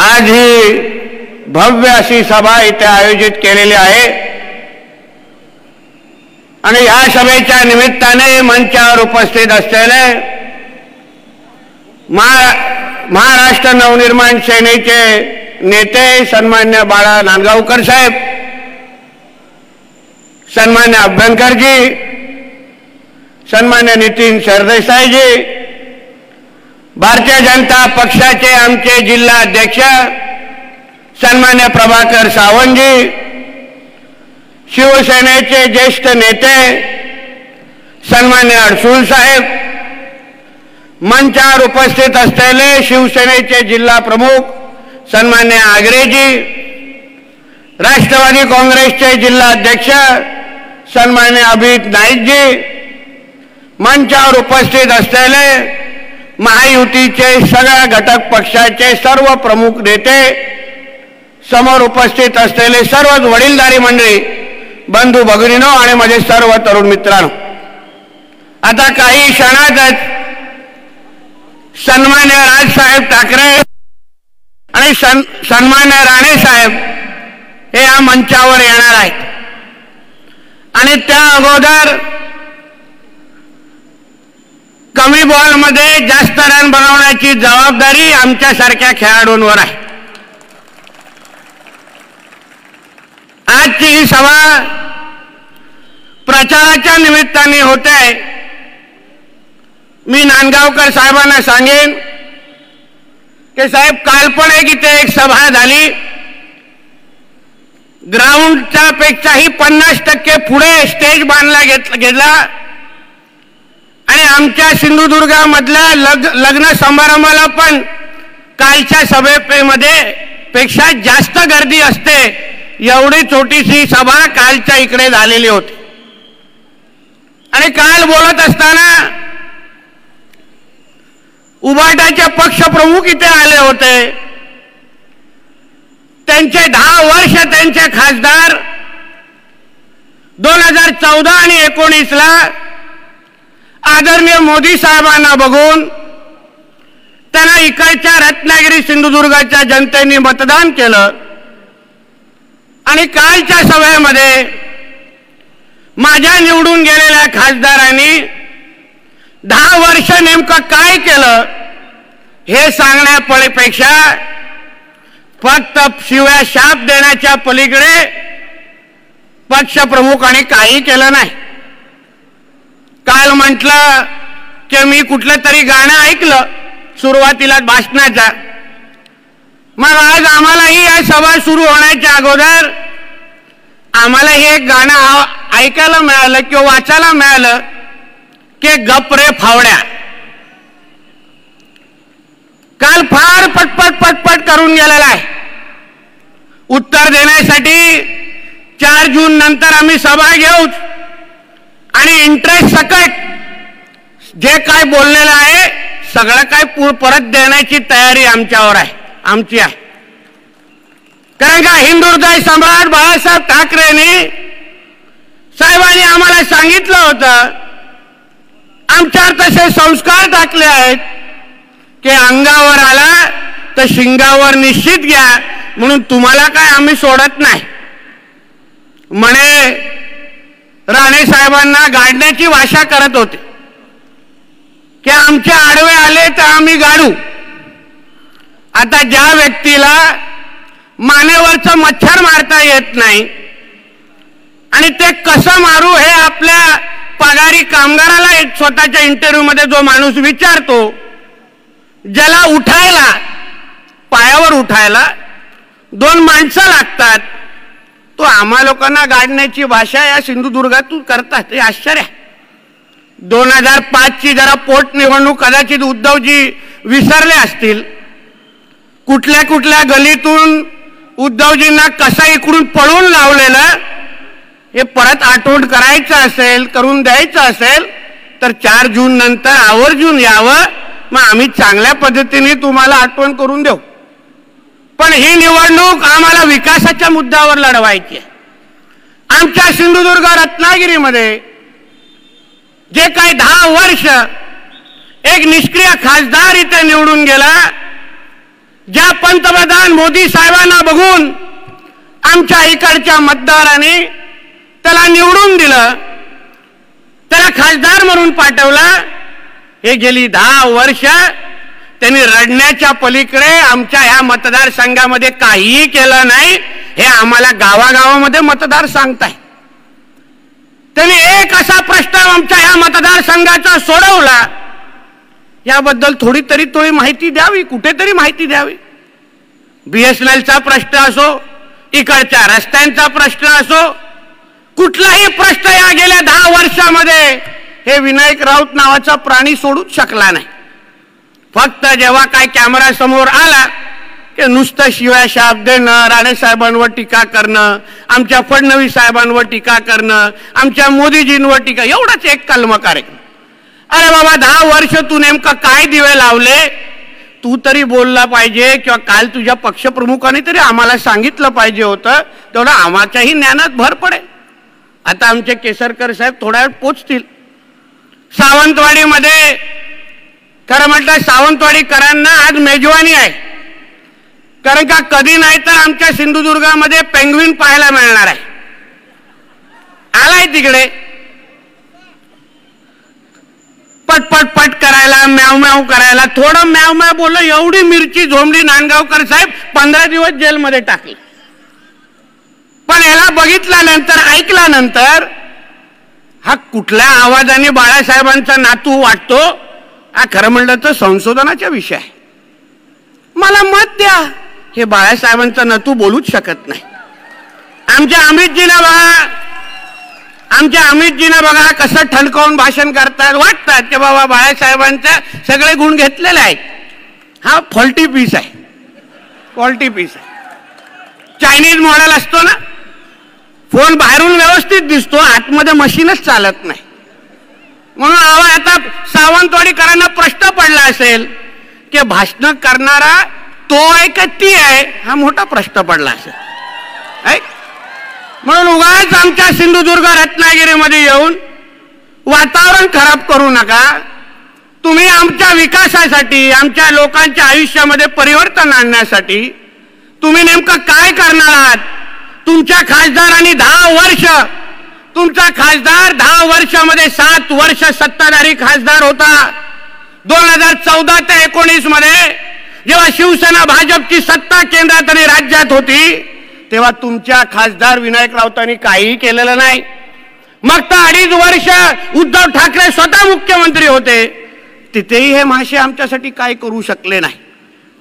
आज ही भव्य अशी सभा इथे आयोजित केलेली आहे आणि या सभेच्या निमित्ताने मंचावर उपस्थित असलेले महाराष्ट्र नवनिर्माण सेनेचे नेते सन्मान्य बाळा नांदगावकर साहेब, सन्मान्य अभ्यंकरजी, सन्मान्य नितीन सरदेसाईजी, भारतीय जनता पक्षाचे आमचे जिल्हा अध्यक्ष सन्मान्य प्रभाकर सावंतजी, शिवसेनेचे ज्येष्ठ नेते सन्मान्य अडसूळ साहेब, मंचावर उपस्थित असलेले शिवसेनेचे जिल्हा प्रमुख सन्मान्य आगरेजी, राष्ट्रवादी काँग्रेसचे जिल्हा अध्यक्ष सन्मान्य अभित नाईकजी, मंचावर उपस्थित असलेले महायुतीचे सगळ्या घटक पक्षाचे सर्व प्रमुख नेते, समोर उपस्थित असलेले सर्वच वडीलधारी मंडळी, बंधू भगिनींनो आणि माझे सर्व तरुण मित्रांनो, आता काही क्षणातच सन्मान्य राजसाहेब ठाकरे आणि सन्मान्य राणे साहेब हे या मंचावर येणार आहेत आणि त्या अगोदर कमी बॉलमध्ये जास्त रन बनवण्याची जबाबदारी आमच्यासारख्या खेळाडूंवर आहे. आजची ही सभा प्रचाराच्या निमित्ताने होते आहे. मी नांदगावकर साहेबांना सांगेन की साहेब, काल पण एक सभा झाली, ग्राउंडच्या पेक्षाही 50% पुढे स्टेज बांधला गेला आणि आमच्या सिंधुदुर्गामधल्या लग्न समारंभाला पण कालच्या सभेमध्ये पेक्षा जास्त गर्दी असते, एवढी छोटीशी सभा कालच्या इकडे झालेली होती. आणि काल बोलत असताना उभाटाचे पक्षप्रमुख इथे आले होते. त्यांचे 10 वर्ष त्यांचे खासदार 2014 आणि 19ला आदरणीय मोदी साहेबांना बघून त्यांना इकडच्या रत्नागिरी सिंधुदुर्गाच्या जनतेने मतदान केलं आणि कालच्या सभेमध्ये माझ्या निवडून गेलेल्या खासदारांनी 10 वर्ष नेमकं काय केलं हे सांगण्यापेक्षा फक्त शिव्या शाप देण्याच्या पलीकडे पक्षप्रमुखांनी काही केलं नाही. काल म्हटलं की मी कुठलं तरी गाणं ऐकलं सुरुवातीला भाषणाचा, मग आज आम्हालाही या सभा सुरू होण्याच्या अगोदर आम्हाला हे एक गाणं ऐकायला मिळालं किंवा वाचायला मिळालं की गप रे फावड्या. काल फार पटपट करून गेलेला आहे. उत्तर देण्यासाठी 4 जून नंतर आम्ही सभा घेऊ आणि इंटरेस्ट सकट जे काय बोललेलं आहे सगळं काय परत देण्याची तयारी आमच्यावर आहे, आमची आहे. कारण का हिंदुहृदय सम्राट बाळासाहेब ठाकरेंनी साहेबांनी आम्हाला सांगितलं होतं, आमच्यावर तसे संस्कार टाकले आहेत की अंगावर आला तर शिंगावर निश्चित घ्या, म्हणून तुम्हाला काय आम्ही सोडत नाही. म्हणे राणे साहेबांना गाडण्याची भाषा करत होते की आमचे आडवे आले तर आम्ही गाडू. आता ज्या व्यक्तीला मानेवरचं मच्छर मारता येत नाही आणि ते कसं मारू हे आपल्या पगारी कामगाराला स्वतःच्या इंटरव्ह्यू मध्ये जो माणूस विचारतो, ज्याला उठायला पायावर उठायला 2 माणसं लागतात, तो आम्हा लोकांना गाडण्याची भाषा या सिंधुदुर्गातून करतात. हे आश्चर्य. 2005 ची जरा पोट निवडणूक कदाचित उद्धवजी विसरले असतील. कुठल्या कुठल्या गलीतून उद्धवजींना कसा इकडून पळून लावलेलं हे परत आठवण करायचं असेल, करून द्यायचं असेल तर 4 जून नंतर आवर्जून यावं, मग आम्ही चांगल्या पद्धतीने तुम्हाला आठवण करून देऊ. पण ही निवडणूक आम्हाला विकासाच्या मुद्द्यावर लढवायची आहे. आमच्या सिंधुदुर्ग रत्नागिरीमध्ये जे काही 10 वर्ष एक निष्क्रिय खासदार इथे निवडून गेला. ज्या पंतप्रधान मोदी साहेबांना बघून आमच्या इकडच्या मतदारांनी त्याला निवडून दिलं, त्याला खासदार म्हणून पाठवलं. हे गेली 10 वर्ष त्यांनी रडण्याच्या पलीकडे आमच्या ह्या मतदारसंघामध्ये काहीही केलं नाही. हे आम्हाला गावागावामध्ये मतदार सांगताय. त्यांनी एक असा प्रश्न आमच्या ह्या मतदारसंघाचा सोडवला, याबद्दल थोडी माहिती द्यावी, कुठेतरी माहिती द्यावी. BSNLचा प्रश्न असो, इकडच्या रस्त्यांचा प्रश्न असो, कुठलाही प्रश्न या गेल्या 10 वर्षामध्ये हे विनायक राऊत नावाचा प्राणी सोडूच शकला नाही. फक्त जेव्हा काय कॅमेरा समोर आला की नुसतं शिव्या शाप देणं, राणे साहेबांवर टीका करणं, आमच्या फडणवीस साहेबांवर टीका करणं, आमच्या मोदीजींवर टीका, एवढाच एक कलम कार्यक्रम. अरे बाबा 10 वर्ष तू नेमका काय दिवे लावले, तू तरी बोलला पाहिजे, किंवा काल तुझ्या पक्षप्रमुखांनी तरी आम्हाला सांगितलं पाहिजे होतं. तेवढं आम्हाच्याही ज्ञानात भर पडेल. आता आमचे केसरकर साहेब थोड्या वेळ पोचतील. सावंतवाडीमध्ये खरं म्हटलं सावंतवाडीकरांना आज मेजवानी आहे. कारण का कधी नाही तर आमच्या सिंधुदुर्गामध्ये पेंग्विन पाहायला मिळणार आहे. आलाय तिकडे पटपट पट करायला, म्याव म्याव करायला. थोडं म्याव म्याव बोललं, एवढी मिरची झोंबली नांदगावकर साहेब 15 दिवस जेलमध्ये टाकली. पण याला बघितल्यानंतर, ऐकल्यानंतर हा कुठल्या आवाजाने बाळासाहेबांचा नातू वाटतो, हा खरं म्हणलं तर संशोधनाचा विषय आहे. मला मत द्या. हे बाळासाहेबांचा नातू बोलूच शकत नाही. आमच्या अमितजीनं बघा कसं ठणकावून भाषण करतात. वाटतात की बाबा बाळासाहेबांचे सगळे गुण घेतलेले आहेत. हा फॉल्टी पीस आहे, फॉल्टी पीस आहे. चायनीज मॉडेल असतो ना, फोन बाहेरून व्यवस्थित दिसतो, आतमध्ये मशीनच चालत नाही. म्हणून आता सावंतवाडीकरांना प्रश्न पडला असेल की भाषण करणारा तो आहे का ती आहे, हा मोठा प्रश्न पडला असेल. म्हणून उगाच आमच्या सिंधुदुर्ग रत्नागिरीमध्ये येऊन वातावरण खराब करू नका. तुम्ही आमच्या विकासासाठी, आमच्या लोकांच्या आयुष्यामध्ये परिवर्तन आणण्यासाठी तुम्ही नेमकं काय करणार आहात. तुमच्या खासदारांनी 10 वर्ष, तुमचा खासदार 10 वर्षामध्ये 7 वर्ष सत्ताधारी खासदार होता. 2014 ते 19 मध्ये जेव्हा शिवसेना भाजपची सत्ता केंद्रात आणि राज्यात होती, तेव्हा तुमच्या खासदार विनायक राऊतांनी काहीही केलेलं नाही. मग तर 2.5 वर्ष उद्धव ठाकरे स्वतः मुख्यमंत्री होते, तिथेही हे मासे आमच्यासाठी काय करू शकले नाही.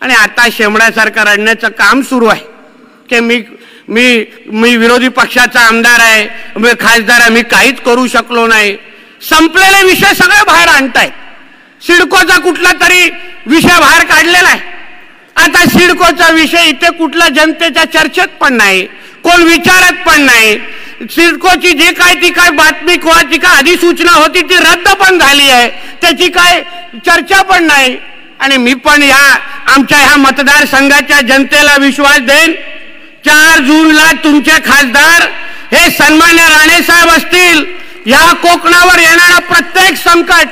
आणि आता शेमड्यासारखं रडण्याचं काम सुरू आहे की मी विरोधी पक्षाचा आमदार आहे, मी खासदार आहे, मी काहीच करू शकलो नाही. संपलेले विषय सगळे बाहेर आणतायत. सिडकोचा कुठला तरी विषय बाहेर काढलेला आहे. आता सिडकोचा विषय इथे कुठल्या जनतेच्या चर्चेत पण नाही, कोण विचारत पण नाही. सिडकोची जी काय ती काय बातमी किंवा जी काय अधिसूचना होती ती रद्द पण झाली आहे, त्याची काय चर्चा पण नाही. आणि मी पण आमच्या ह्या मतदारसंघाच्या जनतेला विश्वास देईन, 4 जूनला तुमचे खासदार हे सन्मान्य राणे साहेब असतील. या कोकणावर येणारा प्रत्येक संकट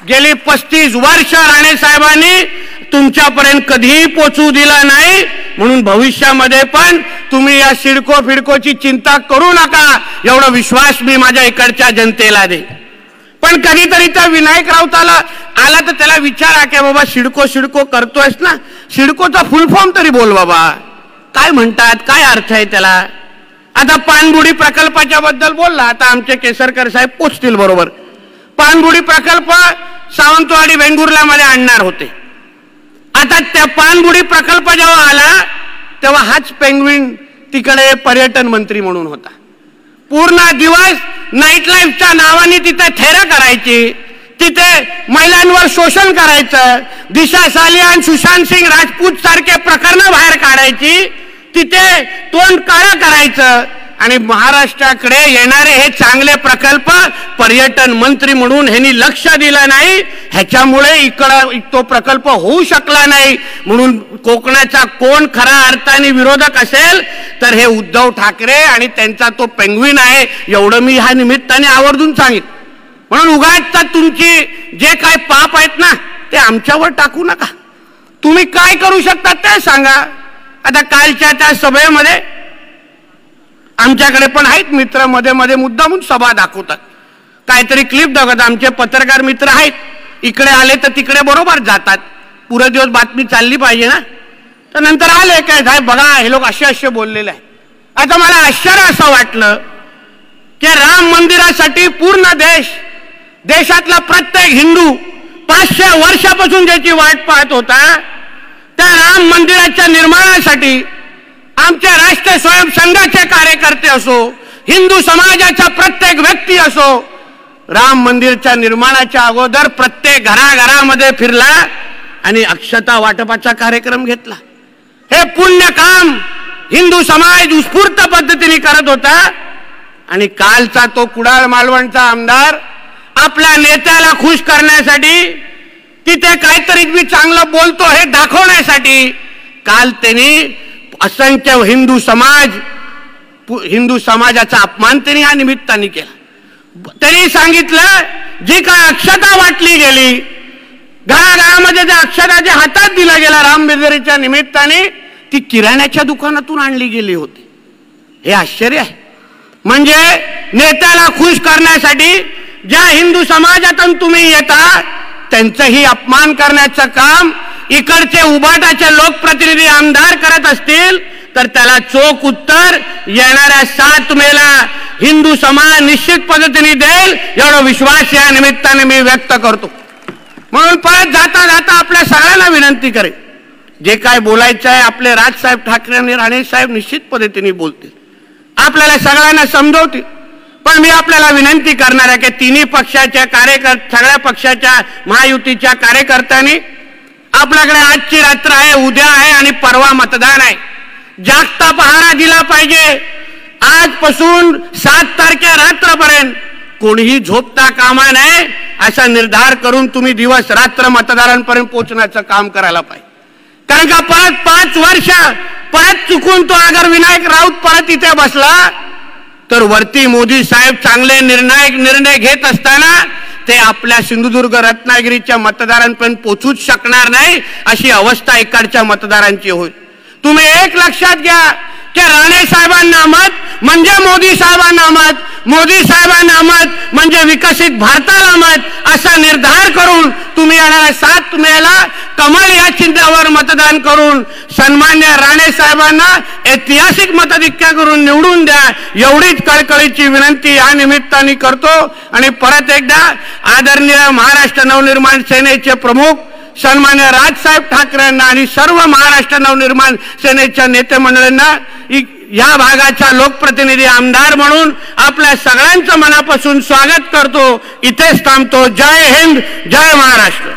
गेली 35 वर्ष राणे साहेबांनी तुमच्यापर्यंत कधीही पोचू दिला नाही. म्हणून भविष्यामध्ये पण तुम्ही या सिडको फिडकोची चिंता करू नका, एवढा विश्वास मी माझ्या इकडच्या जनतेला दे. पण कधीतरी त्या विनायक राऊताला आला तर त्याला विचारा की बाबा सिडको करतोयस ना, सिडकोचा फुल फॉर्म तरी बोल बाबा, काय म्हणतात, काय अर्थ आहे त्याला. आता पाणबुडी प्रकल्पाच्या बद्दल बोलला, आता आमचे केसरकर साहेब पोचतील बरोबर. पाणबुडी प्रकल्प सावंतवाडी वेंगुर्ला मध्ये आणणार होते. आता त्या पाणबुडी प्रकल्प जेव्हा आला तेव्हा हाच पेंग्विन तिकडे पर्यटन मंत्री म्हणून होता. पूर्ण दिवस नाईट लाईफच्या नावाने तिथे थेरं करायची, तिथे महिलांवर शोषण करायचं, दिशा सालियान, सुशांत सिंग राजपूत सारखे प्रकरणं बाहेर काढायची, तिथे तोंड काळं करायचं. आणि महाराष्ट्राकडे येणारे हे चांगले प्रकल्प पर्यटन मंत्री म्हणून ह्यांनी लक्ष दिलं नाही, ह्याच्यामुळे इकडं तो प्रकल्प होऊ शकला नाही. म्हणून कोकणाचा कोण खऱ्या अर्थाने विरोधक असेल तर हे उद्धव ठाकरे आणि त्यांचा तो पेंग्विन आहे, एवढं मी ह्या निमित्ताने आवर्जून सांगितलं. म्हणून उगाच तुमची जे काय पाप आहेत ना ते आमच्यावर टाकू नका. तुम्ही काय करू शकता ते सांगा. आता कालच्या त्या सभेमध्ये आमच्याकडे पण आहेत मित्र, मध्ये मध्ये मुद्दामून सभा दाखवतात, काहीतरी क्लिप दाखवतात. आमचे पत्रकार मित्र आहेत, इकडे आले तर तिकडे बरोबर जातात, पुरे दिवस बातमी चालली पाहिजे ना. तर नंतर आले काय साहेब बघा हे लोक असे असे बोललेले आहे. आता मला आश्चर्य असं वाटलं की राम मंदिरासाठी पूर्ण देशातला प्रत्येक हिंदू 500 वर्षापासून ज्याची वाट पाहत होता, त्या राम मंदिराच्या निर्माणासाठी आमच्या राष्ट्रीय स्वयंसंघाचे कार्यकर्ते असो, हिंदू समाजाचा प्रत्येक व्यक्ती असो, राम मंदिरच्या निर्माणाच्या अगोदर प्रत्येक घराघरामध्ये फिरला आणि अक्षता वाटपाचा कार्यक्रम घेतला. हे पुण्य काम हिंदू समाज उत्स्फूर्त पद्धतीने करत होता. आणि कालचा तो कुडाळ मालवणचा आमदार आपल्या नेत्याला खुश करण्यासाठी, तिथे काहीतरी मी चांगलं बोलतो हे दाखवण्यासाठी काल त्यांनी असंख्य हिंदू समाजाचा अपमान त्यांनी या निमित्ताने केला. त्यांनी सांगितलं जी काय अक्षता वाटली गेली, घराघरामध्ये ज्या अक्षता जे हातात दिला गेला राम मंदिराच्या निमित्ताने, ती किराण्याच्या दुकानातून आणली गेली होती. हे आश्चर्य आहे. म्हणजे नेत्याला खुश करण्यासाठी ज्या हिंदू समाजातून तुम्ही येता त्यांचाही अपमान करण्याचं काम इकडचे उबाटाचे लोकप्रतिनिधी आमदार करत असतील तर त्याला चोख उत्तर येणाऱ्या 7 मेला हिंदू समाज निश्चित पद्धतीने देईल, एवढा विश्वास या निमित्ताने मी व्यक्त करतो. म्हणून परत जाता जाता आपल्या सगळ्यांना विनंती करेन, जे काय बोलायचं आहे आपले राजसाहेब ठाकरे आणि राणे साहेब निश्चित पद्धतीने बोलतील, आपल्याला सगळ्यांना समजवतील. पण मी आपल्याला विनंती करणार आहे की तिन्ही पक्षाच्या सगळ्या पक्षाच्या महायुतीच्या कार्यकर्त्यांनी आपल्याकडे आजची रात्र आहे, उद्या आहे आणि परवा मतदान आहे, जागता पहारा दिला पाहिजे. आजपासून 7 तारखे रात्रपर्यंत कोणीही झोपता कामा नये असा निर्धार करून तुम्ही दिवस रात्र मतदारांपर्यंत पोहोचण्याचं काम करायला पाहिजे. कारण का परत 5 वर्ष परत चुकून तो अगर विनायक राऊत परत इथे बसला तर वरती मोदी साहेब चांगले निर्णय घेत असताना ते आपल्या सिंधुदुर्ग रत्नागिरीच्या मतदारांपर्यंत पोहोचूच शकणार नाही, अशी अवस्था इकडच्या मतदारांची होईल. तुम्ही एक लक्षात घ्या की राणे साहेबांना मत म्हणजे मोदी साहेबांना मत, मोदी साहेबांना मत म्हणजे विकसित भारताला मत, असा निर्धार करून तुम्ही येणाऱ्या 7 मेला कमळ या चिन्हावर मतदान करून सन्मान्य राणे साहेबांना ऐतिहासिक मताधिक्य करून निवडून द्या, एवढीच कळकळीची विनंती या निमित्ताने करतो. आणि परत एकदा आदरणीय महाराष्ट्र नवनिर्माण सेनेचे प्रमुख सन्मान्य राजसाहेब ठाकरेंना आणि सर्व महाराष्ट्र नवनिर्माण सेनेच्या नेते मंडळींना या भागाचा लोकप्रतिनिधी आमदार म्हणून आपल्या सगळ्यांचं मनापासून स्वागत करतो. इथेच थांबतो. जय हिंद, जय महाराष्ट्र.